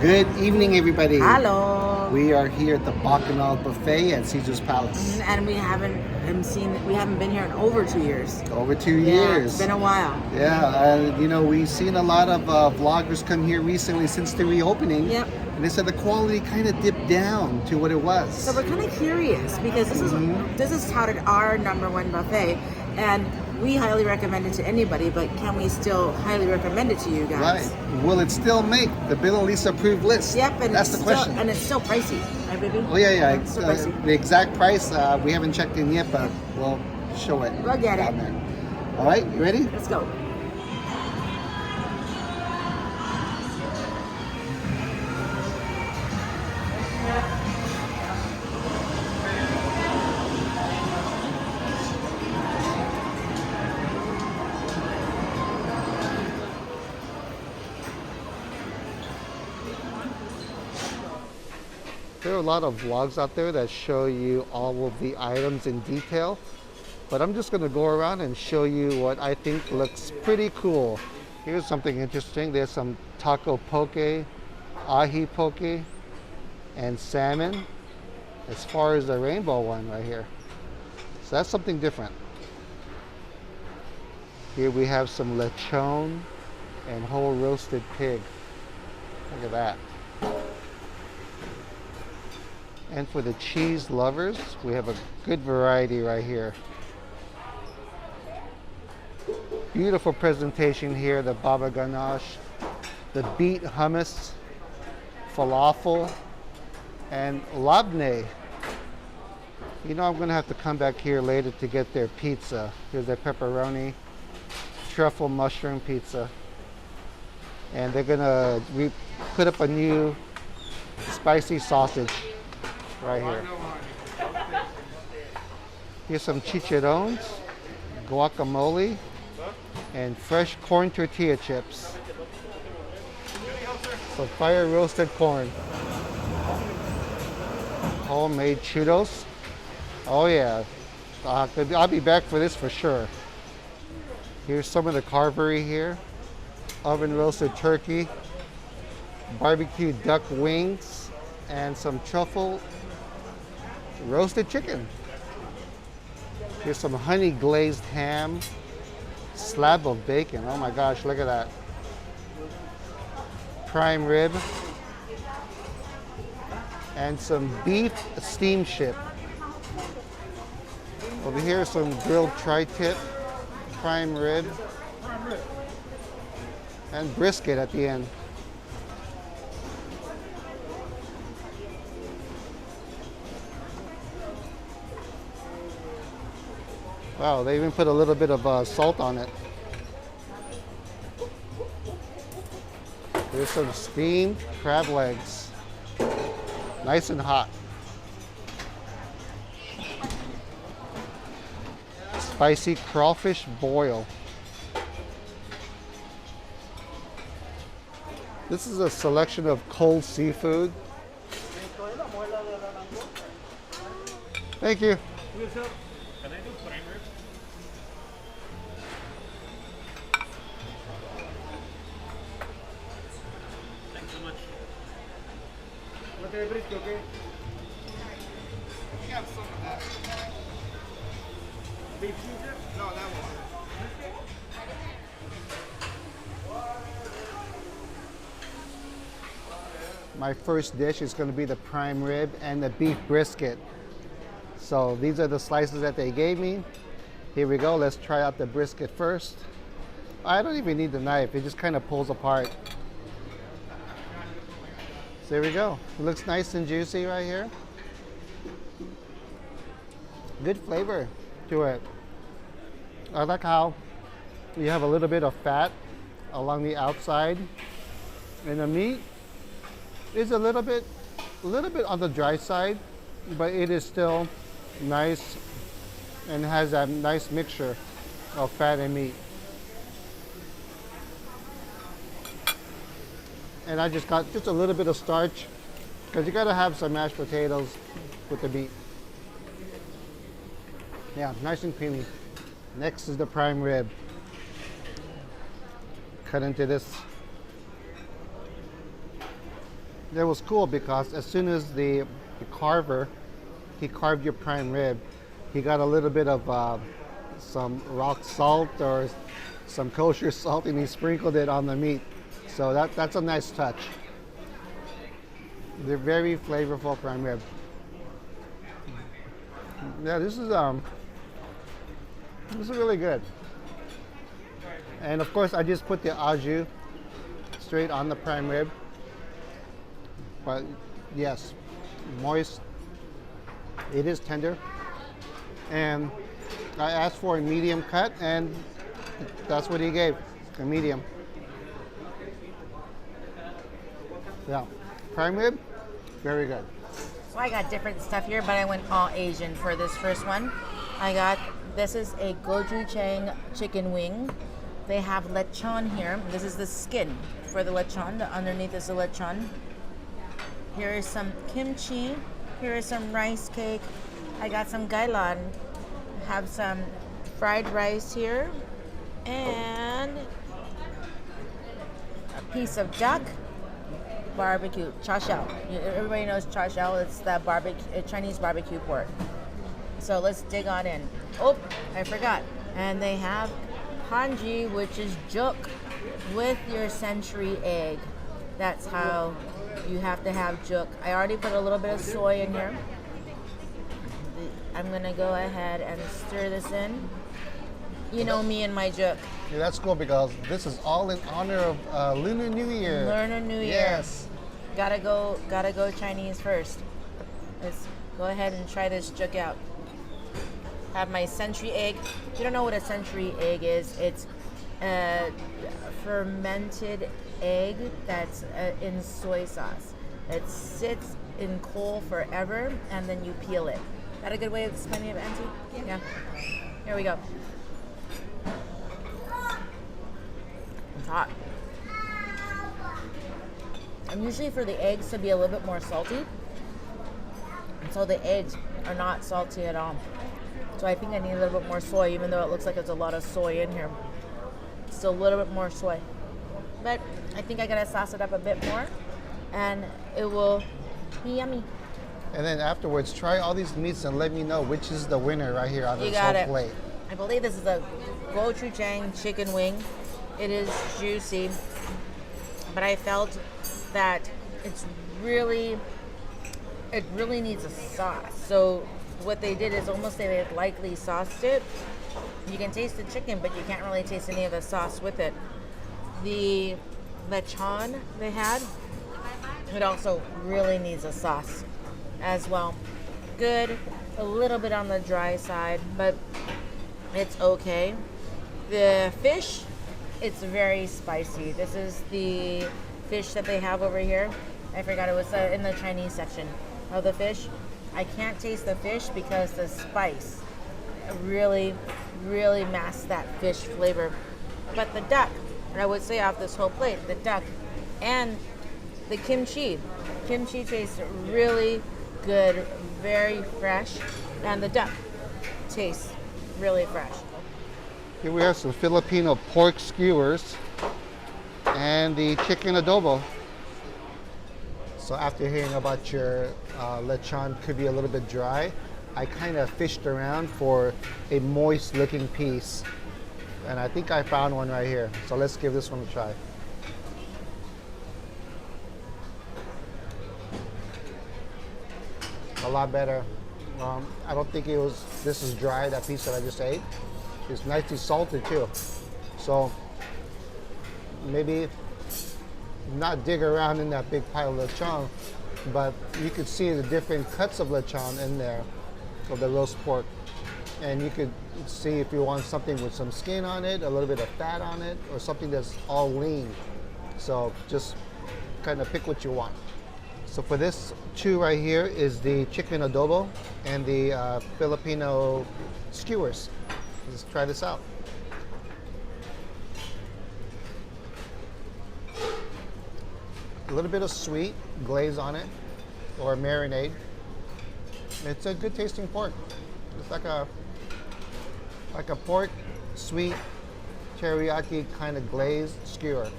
Good evening, everybody. Hello. We are here at the Bacchanal Buffet at Caesar's Palace. And we haven't been here in over 2 years. Over 2 Yeah, years. it's been a while. Yeah, we've seen a lot of vloggers come here recently since the reopening. Yep. And they said the quality kind of dipped down to what it was. So we're kind of curious because this is touted our #1 buffet, and we highly recommend it to anybody. But can we still highly recommend it to you guys? Right. Will it still make the Bill and Lisa approved list? Yep. And that's the question. And it's still pricey, right, baby? Oh yeah. It's still pricey. The exact price we haven't checked in yet, but we'll show it. We'll get it. There. All right, you ready? Let's go. There are a lot of vlogs out there that show you all of the items in detail, but I'm just going to go around and show you what I think looks pretty cool. Here's something interesting. There's some taco poke, ahi poke, and salmon as far as the rainbow one right here. So that's something different. Here we have some lechon and whole roasted pig. Look at that. And for the cheese lovers, we have a good variety right here. Beautiful presentation here, the baba ganache, the beet hummus, falafel, and labne. You know I'm gonna have to come back here later to get their pizza. Here's their pepperoni, truffle mushroom pizza. And they're gonna put up a new spicy sausage right here. Here's some chicharrones, guacamole, and fresh corn tortilla chips. So fire roasted corn. Homemade churros. Oh yeah, I'll be back for this for sure. Here's some of the carvery here. Oven roasted turkey, barbecue duck wings, and some truffle roasted chicken. Here's some honey glazed ham, slab of bacon. Oh my gosh, look at that. Prime rib, and some beef steamship. Over here, some grilled tri-tip, prime rib, and brisket at the end. Wow, they even put a little bit of salt on it. There's some steamed crab legs. Nice and hot. Spicy crawfish boil. This is a selection of cold seafood. Thank you. Can I do prime rib? Thanks so much. Okay, brisket, okay? We have some of that. Beef ginger? No, that one. My first dish is going to be the prime rib and the beef brisket. So these are the slices that they gave me. Here we go. Let's try out the brisket first. I don't even need the knife. It just kind of pulls apart. So there we go. It looks nice and juicy right here. Good flavor to it. I like how you have a little bit of fat along the outside, and the meat is a little bit on the dry side, but it is still nice and has that nice mixture of fat and meat. And I just got just a little bit of starch because you gotta have some mashed potatoes with the meat. Yeah, nice and creamy. Next is the prime rib. Cut into this it was cool because as soon as the carver, he carved your prime rib, he got a little bit of some rock salt or some kosher salt, and he sprinkled it on the meat. So that's a nice touch. They're very flavorful prime rib. Yeah, this is really good. And of course, I just put the au jus straight on the prime rib. But yes, moist. It is tender. And I asked for a medium cut, and that's what he gave, a medium. Yeah, prime rib, very good. So I got different stuff here, but I went all Asian for this first one. This is a gochujang chicken wing. They have lechon here. This is the skin for the lechon. The underneath is the lechon. Here is some kimchi. Here is some rice cake. I got some gailan. Have some fried rice here. And a piece of duck. Barbecue, cha shao. Everybody knows cha shao. It's the Chinese barbecue pork. So let's dig on in. Oh, I forgot. And they have hanji, which is juk with your century egg. That's how you have to have juk. I already put a little bit of soy in here. I'm gonna go ahead and stir this in. You know me and my juk. Yeah, that's cool because this is all in honor of Lunar New Year. Lunar New Year. Yes. Gotta go Chinese first. Let's go ahead and try this juk out. Have my century egg. If you don't know what a century egg is, it's a fermented egg that's in soy sauce. It sits in coal forever, and then you peel it. Is that a good way of explaining it, Auntie? Yeah. Here we go. It's hot. I'm usually for the eggs to be a little bit more salty. And so the eggs are not salty at all. So I think I need a little bit more soy, even though it looks like there's a lot of soy in here. Still a little bit more soy. But I think I gotta sauce it up a bit more, and it will be yummy. And then afterwards, try all these meats and let me know which is the winner right here on this whole plate. I believe this is a gochujang chicken wing. It is juicy, but I felt that it really needs a sauce. So what they did is almost they had lightly sauced it. You can taste the chicken, but you can't really taste any of the sauce with it. The lechon they had, it also really needs a sauce as well. Good, a little bit on the dry side, but it's okay. The fish, it's very spicy. This is the fish that they have over here. I forgot it was in the Chinese section of the fish. I can't taste the fish because the spice really masks that fish flavor. But the duck, and I would say off this whole plate, the duck and the kimchi tastes really good, very fresh, and the duck tastes really fresh. Here we have some Filipino pork skewers and the chicken adobo. So after hearing about your lechon could be a little bit dry, I kind of fished around for a moist looking piece. And I think I found one right here. So let's give this one a try. A lot better. I don't think this is dry, that piece that I just ate. It's nicely salted too. So maybe not dig around in that big pile of lechon, but you could see the different cuts of lechon in there, of the roast pork. And you could see if you want something with some skin on it, a little bit of fat on it, or something that's all lean. So just kind of pick what you want. So for this two right here is the chicken adobo and the Filipino skewers. Let's try this out. A little bit of sweet glaze on it, or marinade. It's a good tasting pork. It's like a pork sweet teriyaki kind of glazed skewer.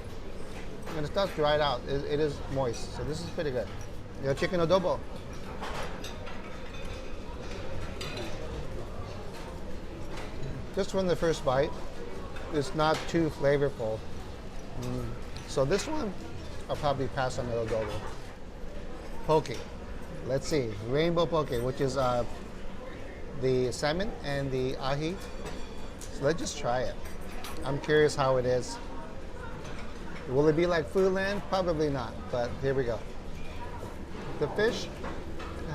And it's not dried out. It is moist. So this is pretty good. Your chicken adobo. Just from the first bite, it's not too flavorful. So this one, I'll probably pass on the adobo. Poke. Let's see. Rainbow poke, which is the salmon and the ahi. So let's just try it. I'm curious how it is. Will it be like Foodland? Probably not, but here we go. The fish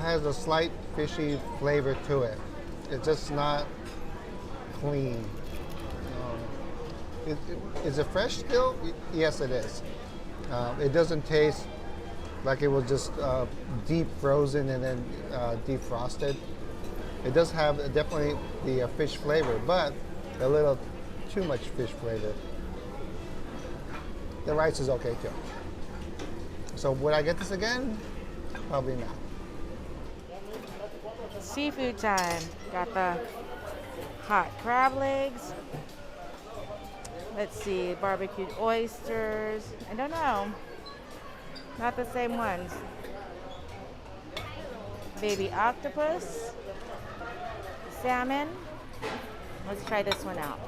has a slight fishy flavor to it. It's just not clean. Is it fresh still? Yes, it is. It doesn't taste like it was just deep frozen and then defrosted. It does have definitely the fish flavor, but a little too much fish flavor. The rice is okay too. So would I get this again? Probably not. Seafood time. Got the hot crab legs. Let's see, barbecued oysters. I don't know. Not the same ones. Baby octopus. Salmon. Let's try this one out.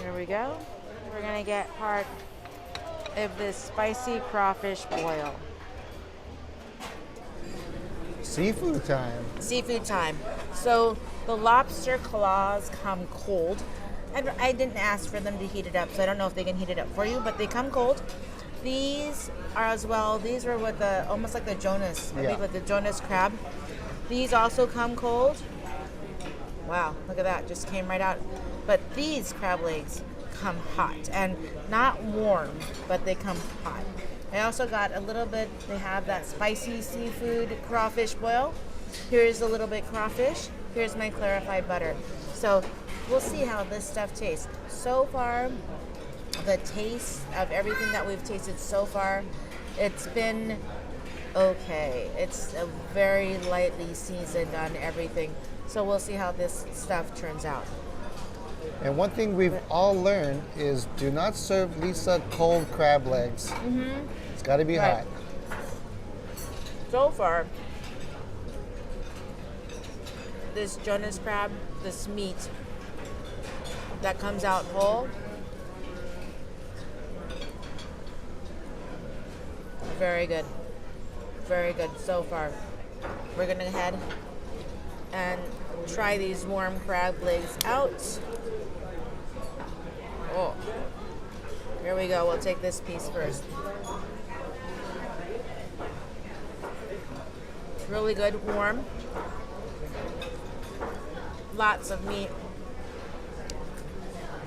Here we go. We're gonna get part of this spicy crawfish boil. Seafood time. Seafood time. So the lobster claws come cold. I didn't ask for them to heat it up, so I don't know if they can heat it up for you, but they come cold. These are as well. These were with the almost like the Jonas, I think, with the Jonas crab. These also come cold. Wow, look at that, just came right out. But these crab legs come hot and not warm, but they come hot. I also got a little bit, they have that spicy seafood crawfish boil. Here's a little bit crawfish. Here's my clarified butter. So we'll see how this stuff tastes. So far, the taste of everything that we've tasted so far, it's been okay. It's a very lightly seasoned on everything. So we'll see how this stuff turns out. And one thing we've all learned is do not serve Lisa cold crab legs. It's got to be Right. hot. So far, this Jonas crab, this meat that comes out whole, very good. Very good so far. We're gonna head and try these warm crab legs out. Oh, here we go. We'll take this piece first. Really good, warm. Lots of meat.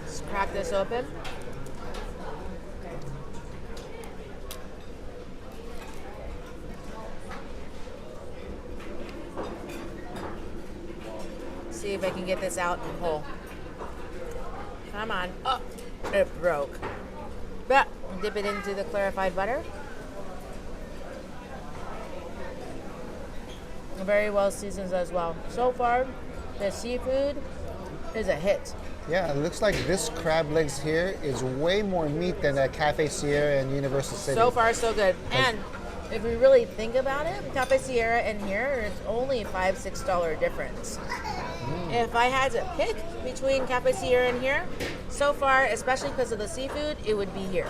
Let's crack this open. See if I can get this out in whole. Come on. Oh, it broke. But dip it into the clarified butter. Very well seasoned as well. So far, the seafood is a hit. Yeah, it looks like this crab legs here is way more meat than at Cafe Sierra and Universal City. So far, so good. And if we really think about it, Cafe Sierra and here, it's only $5-6 difference. If I had to pick between Cafe Sierra and here, so far, especially because of the seafood, it would be here.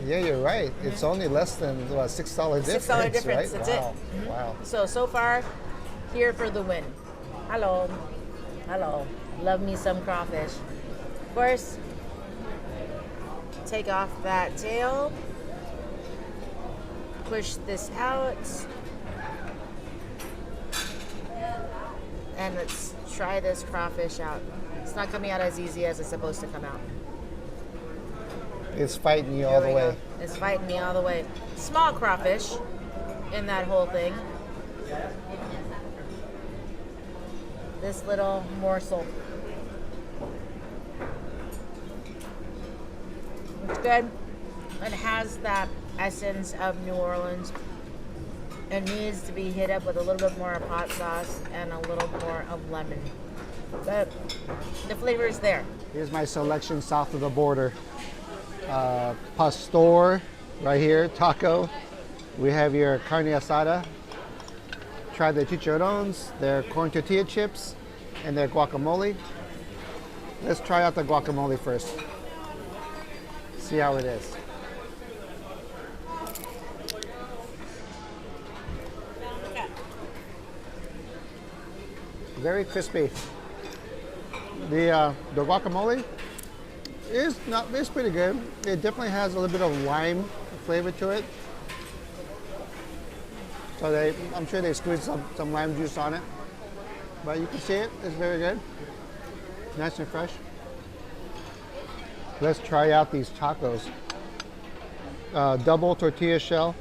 Yeah, you're right. It's only less than what, $6 difference. $6 difference, right? that's Wow. it. Wow. So far, here for the win. Hello. Hello. Love me some crawfish. Of course, take off that tail. Push this out. And let's try this crawfish out. It's not coming out as easy as it's supposed to come out. It's fighting you all Here the we way. go. It's fighting me all the way. Small crawfish in that whole thing. This little morsel. It's good. It has that essence of New Orleans. It needs to be hit up with a little bit more of hot sauce and a little more of lemon. but the flavor is there. Here's my selection south of the border. Pastor, right here, taco. We have your carne asada. Try the chicharrones, their corn tortilla chips, and their guacamole. Let's try out the guacamole first. See how it is. Very crispy. The guacamole is pretty good. It definitely has a little bit of lime flavor to it. So I'm sure they squeezed some lime juice on it. But you can see it, it's very good. Nice and fresh. Let's try out these tacos. Double tortilla shell,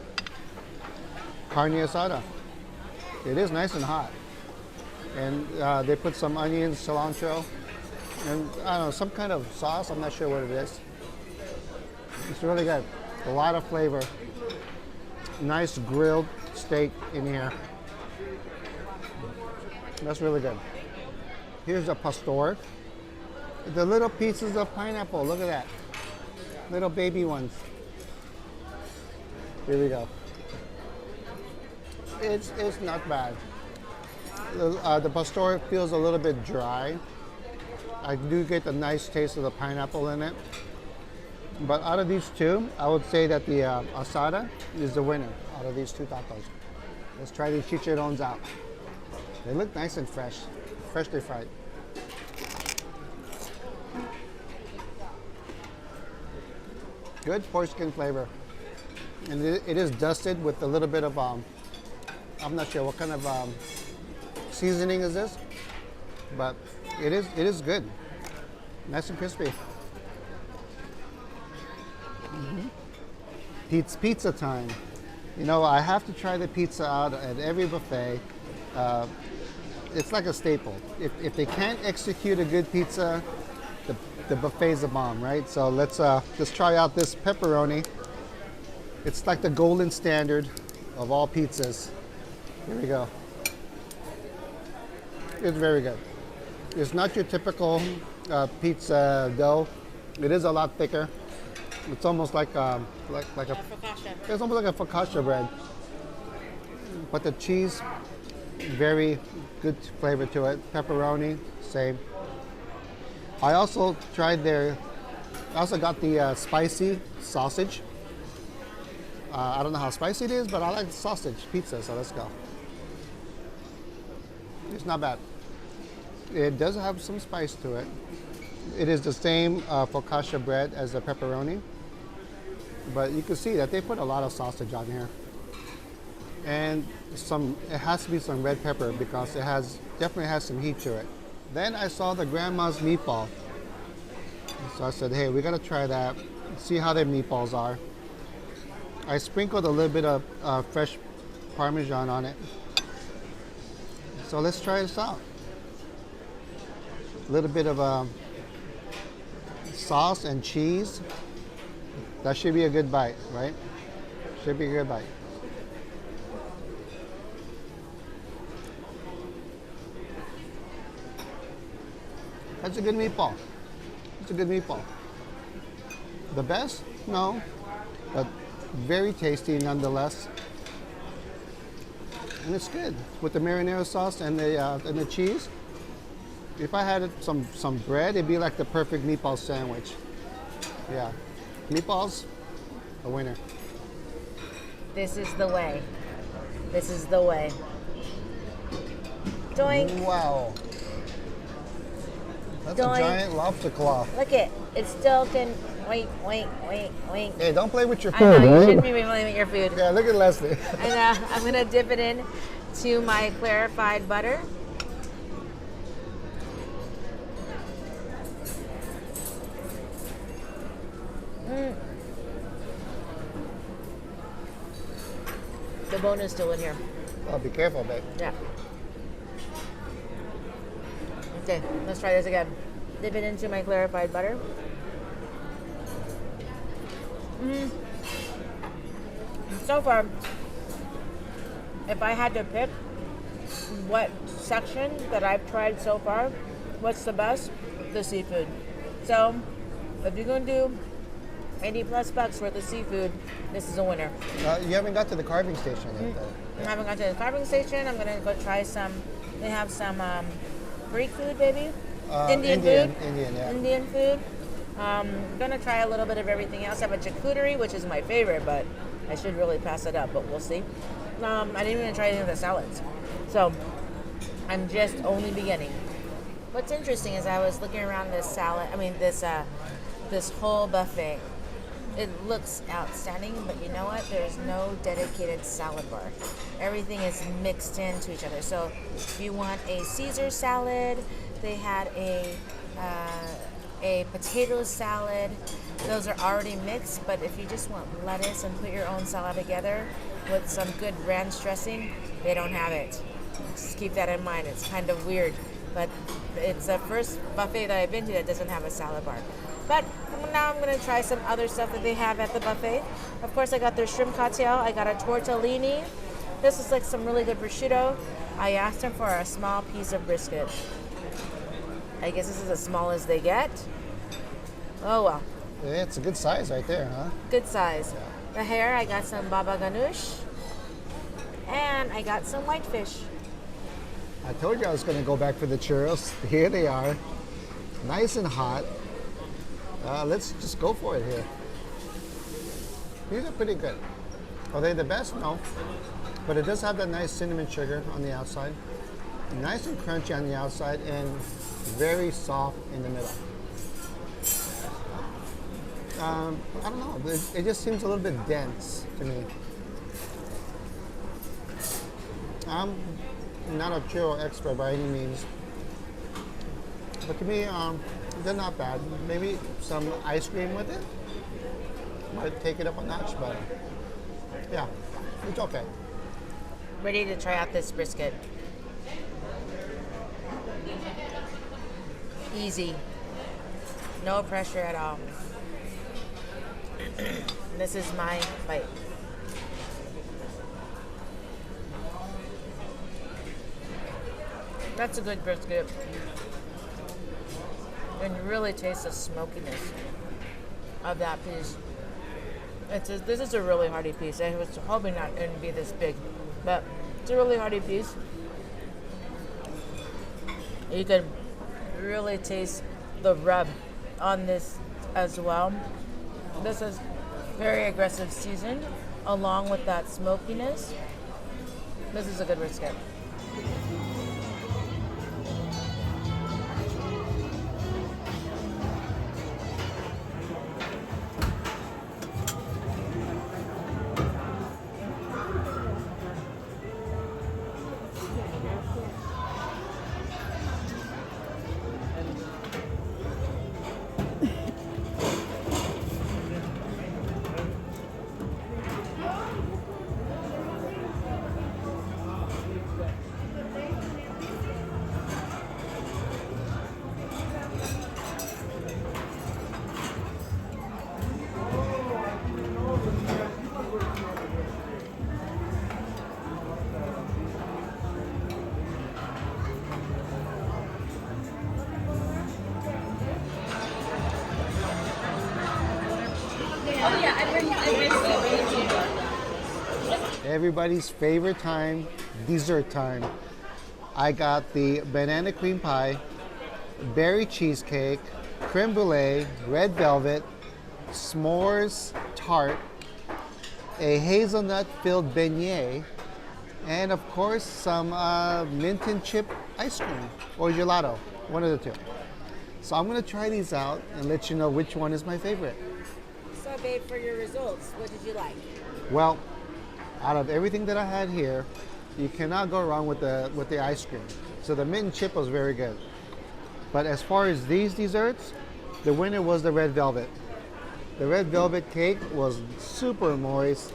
carne asada. It is nice and hot. And they put some onions, cilantro, and I don't know, some kind of sauce. I'm not sure what it is. It's really good. A lot of flavor. Nice grilled steak in here. That's really good. Here's a pastor. The little pieces of pineapple. Look at that. Little baby ones. Here we go. It's not bad. The pastor feels a little bit dry. I do get the nice taste of the pineapple in it. But out of these two, I would say that the asada is the winner out of these two tacos. Let's try these chicharrones out. They look nice and fresh, freshly fried. Good pork skin flavor. And it is dusted with a little bit of, I'm not sure what kind of seasoning is this, but it is good. Nice and crispy. Pizza time. You know, I have to try the pizza out at every buffet. It's like a staple. If they can't execute a good pizza, the buffet's a bomb, right? So let's try out this pepperoni. It's like the golden standard of all pizzas. Here we go. It's very good. It's not your typical pizza dough. It is a lot thicker. It's almost like a Focaccia. it's almost like a focaccia bread. But the cheese, very good flavor to it. Pepperoni, same. I also got the spicy sausage. I don't know how spicy it is, but I like sausage pizza, so let's go. It's not bad. It does have some spice to it. It is the same focaccia bread as the pepperoni, but you can see that they put a lot of sausage on here. And it has to be some red pepper because it definitely has some heat to it. Then I saw the grandma's meatball. So I said, hey, we gotta try that, see how their meatballs are. I sprinkled a little bit of fresh Parmesan on it. So let's try this out. A little bit of sauce and cheese. That should be a good bite, right? Should be a good bite. That's a good meatball. It's a good meatball. The best? No. But very tasty nonetheless. And it's good with the marinara sauce and the cheese. If I had some bread, it'd be like the perfect meatball sandwich. Yeah. Meatballs, a winner. This is the way. This is the way. Doink. Wow. That's Doink. a giant lobster claw. Look it. It still can wink, wink, wink, wink. Hey, don't play with your I food, know, you right? shouldn't be playing with your food. Yeah, look at Leslie. And I'm gonna dip it in to my clarified butter. The bone is still in here. Oh, be careful, babe. Yeah. Okay, let's try this again. Dip it into my clarified butter. So far, if I had to pick what section that I've tried so far, what's the best? The seafood. So if you're going to do 80 plus bucks worth of seafood, this is a winner. You haven't got to the carving station yet, though. I haven't gone to the carving station. I'm going to go try some. They have some Greek food, baby. Indian food. Indian, yeah. Indian food. I'm going to try a little bit of everything else. I have a charcuterie, which is my favorite, but I should really pass it up, but we'll see. I didn't even try any of the salads. So I'm just only beginning. What's interesting is I was looking around this this whole buffet. It looks outstanding, but you know what? There's no dedicated salad bar. Everything is mixed into each other. So if you want a Caesar salad, they had a potato salad. Those are already mixed, but if you just want lettuce and put your own salad together with some good ranch dressing, they don't have it. Just keep that in mind. It's kind of weird, but it's the first buffet that I've been to that doesn't have a salad bar. But now I'm going to try some other stuff that they have at the buffet. Of course, I got their shrimp cocktail. I got a tortellini. This is like some really good prosciutto. I asked them for a small piece of brisket. I guess this is as small as they get. Oh well. Yeah, it's a good size right there, huh? Good size. The hair, I got some baba ganoush. And I got some whitefish. I told you I was going to go back for the churros. Here they are. Nice and hot. Let's just go for it here. These are pretty good. Are they the best? No. But it does have that nice cinnamon sugar on the outside. Nice and crunchy on the outside and very soft in the middle. I don't know. It just seems a little bit dense to me. I'm not a churro expert by any means. But to me, they're not bad. Maybe some ice cream with it might take it up a notch, but yeah, it's okay. Ready to try out this brisket. Easy. No pressure at all. This is my bite. That's a good brisket. And you really taste the smokiness of that piece. This is a really hearty piece. I was hoping not it would be this big, but it's a really hearty piece. You could really taste the rub on this as well. This is very aggressive seasoned, along with that smokiness. This is a good brisket. Everybody's favorite time, dessert time. I got the banana cream pie, berry cheesecake, creme brulee, red velvet, s'mores tart, a hazelnut-filled beignet, and of course some mint and chip ice cream or gelato, one of the two. So I'm gonna try these out and let you know which one is my favorite. So babe, for your results, what did you like? Well, out of everything that I had here, you cannot go wrong with the ice cream. So the mint and chip was very good. But as far as these desserts, the winner was the red velvet. The red velvet cake was super moist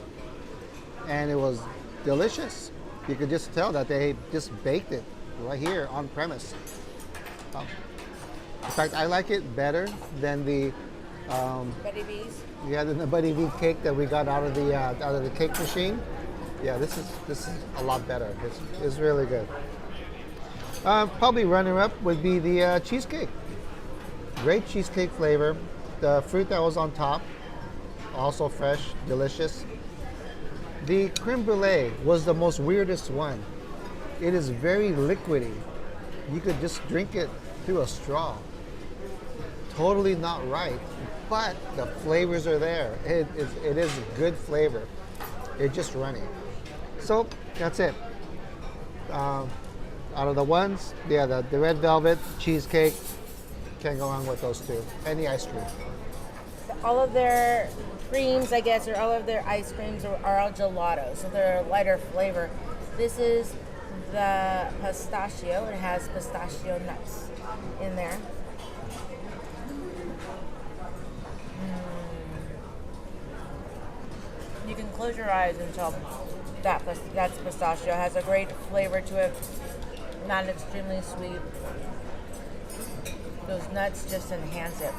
and it was delicious. You could just tell that they just baked it right here on premise. In fact, I like it better than the Buddy Bees? yeah, than the Buddy Bee cake that we got out of the cake machine. Yeah, this is a lot better. It's really good. Probably runner-up would be the cheesecake. Great cheesecake flavor. The fruit that was on top, also fresh, delicious. The creme brulee was the most weirdest one. It is very liquidy. You could just drink it through a straw. Totally not right, but the flavors are there. It is good flavor. It's just runny. So that's it. Out of the ones, yeah, the red velvet cheesecake, can't go wrong with those two. And the ice cream. All of their creams, I guess, or all of their ice creams are all gelato, so they're a lighter flavor. This is the pistachio. It has pistachio nuts in there. You can close your eyes and tell that's pistachio. It has a great flavor to it, not extremely sweet. Those nuts just enhance it.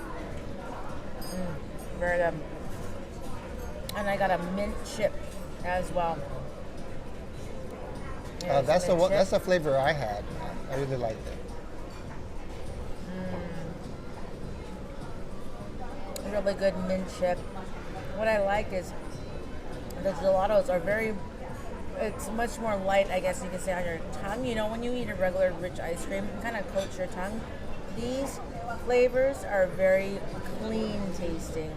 Very good. And I got a mint chip as well. That's the flavor I had. I really liked it. Really good mint chip. What I like is the gelatos are it's much more light, I guess you could say, on your tongue. You know, when you eat a regular rich ice cream, it kind of coats your tongue. These flavors are very clean tasting.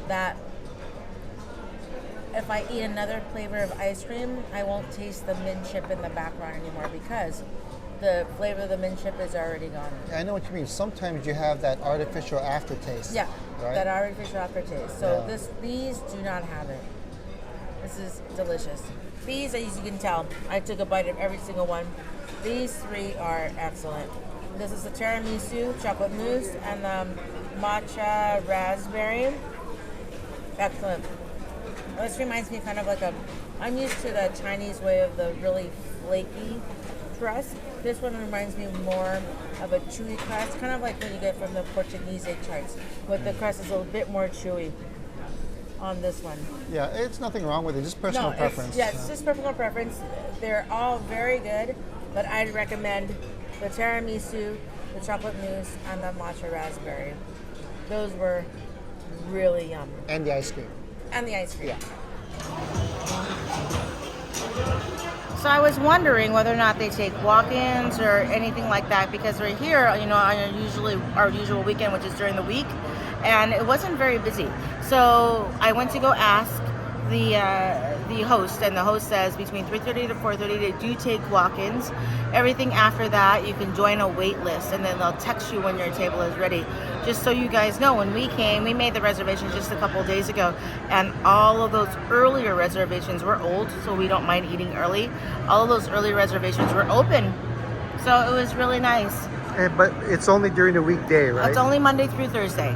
That if I eat another flavor of ice cream, I won't taste the mint chip in the background anymore because the flavor of the mint chip is already gone. I know what you mean. Sometimes you have that artificial aftertaste. Yeah, right? that artificial aftertaste. So Yeah. these do not have it. This is delicious. These, as you can tell, I took a bite of every single one. These three are excellent. This is the tiramisu, chocolate mousse, and the matcha raspberry. Excellent. This reminds me kind of like I'm used to the Chinese way of the really flaky crust. This one reminds me more of a chewy crust, kind of like what you get from the Portuguese egg tarts, but the crust is a little bit more chewy on this one. Yeah, it's nothing wrong with it. Just personal preference. It's just personal preference. They're all very good, but I'd recommend the tiramisu, the chocolate mousse, and the matcha raspberry. Those were really yum. And the ice cream. And the ice cream. Yeah. So I was wondering whether or not they take walk-ins or anything like that, because we're here, you know, on our usual weekend, which is during the week, and it wasn't very busy. So I went to go ask the host, and the host says between 3:30 to 4:30 they do take walk-ins. Everything after that you can join a wait list, and then they'll text you when your table is ready. Just so you guys know, when we came, we made the reservations just a couple days ago, and all of those earlier reservations were old, so we don't mind eating early. All of those early reservations were open, so it was really nice. But it's only during the weekday, right? It's only Monday through Thursday.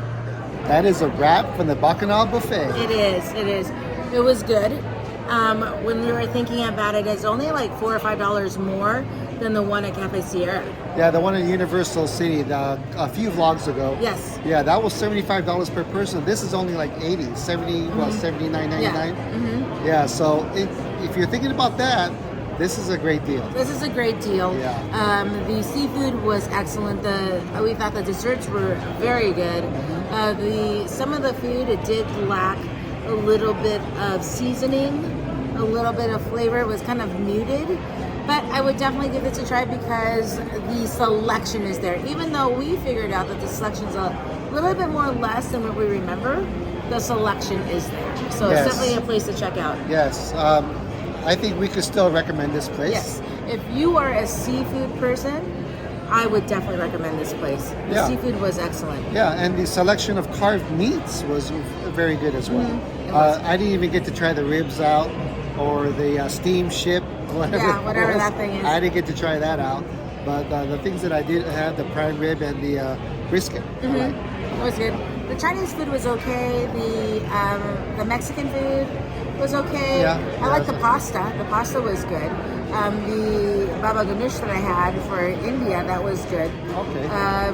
That is a wrap from the Bacchanal Buffet. It is. It was good. When we were thinking about it, it's only like $4 or $5 more than the one at Cafe Sierra. Yeah, the one in Universal City, a few vlogs ago. Yes. Yeah, that was $75 per person. This is only like 80, 70, $79.99. Yeah. Yeah, so if you're thinking about that, this is a great deal. This is a great deal. Yeah. The seafood was excellent. We thought the desserts were very good. Some of the food, it did lack a little bit of seasoning, a little bit of flavor. It was kind of muted, but I would definitely give it a try because the selection is there. Even though we figured out that the selection is a little bit more less than what we remember, the selection is there. So Yes. it's definitely a place to check out. Yes, I think we could still recommend this place. Yes, if you are a seafood person, I would definitely recommend this place. The Yeah. seafood was excellent. Yeah, and the selection of carved meats was very good as well. It was. I didn't even get to try the ribs out or the steam ship, whatever. Yeah, it whatever was. that thing is. I didn't get to try that out. But the things that I did have, the prime rib and the brisket. I like. It was good. The Chinese food was okay. The Mexican food was okay. Yeah, I like yeah, the pasta. The pasta was good. The baba ganoush that I had for India, that was good. Okay.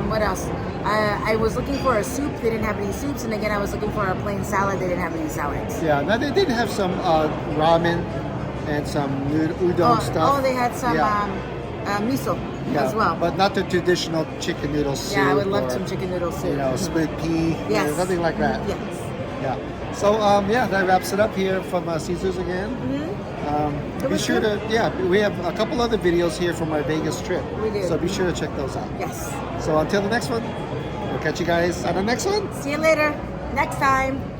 What else? I was looking for a soup. They didn't have any soups. And again, I was looking for a plain salad. They didn't have any salads. Yeah, now they did have some ramen and some udon stuff. Oh, they had some Yeah. miso Yeah, as well. but not the traditional chicken noodle soup. Yeah, I would love or, some chicken noodle soup. You know, split pea. Yes. Nothing like that. Yes. Yeah. So yeah, that wraps it up here from Caesar's again. It Be was sure good. to we have a couple other videos here from our Vegas trip. We do. So be sure to check those out. Yes. So until the next one, we'll catch you guys on the next one. See you later. Next time.